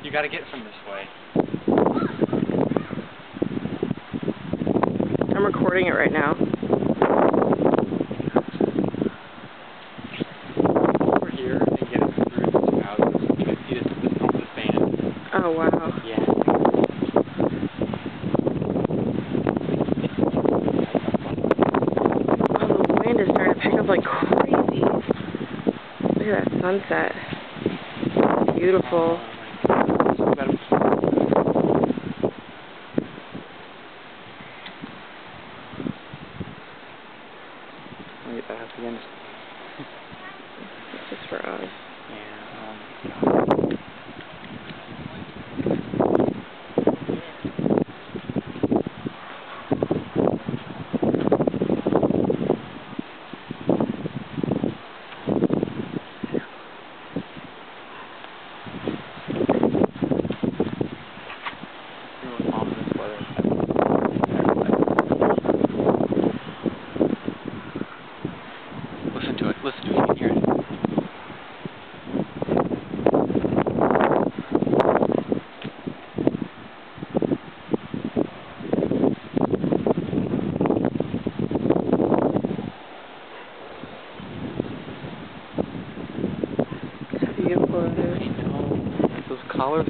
You gotta get from this way. I'm recording it right now. Over here and get it through these houses. You can see the smoke of the fan. Oh, wow. Yeah. Oh, the wind is starting to pick up like crazy. Look at that sunset. Beautiful. Wait, that has to end. It's just for us. Yeah, oh my god. Listen to it, you can hear it. It's beautiful. I know. Those collars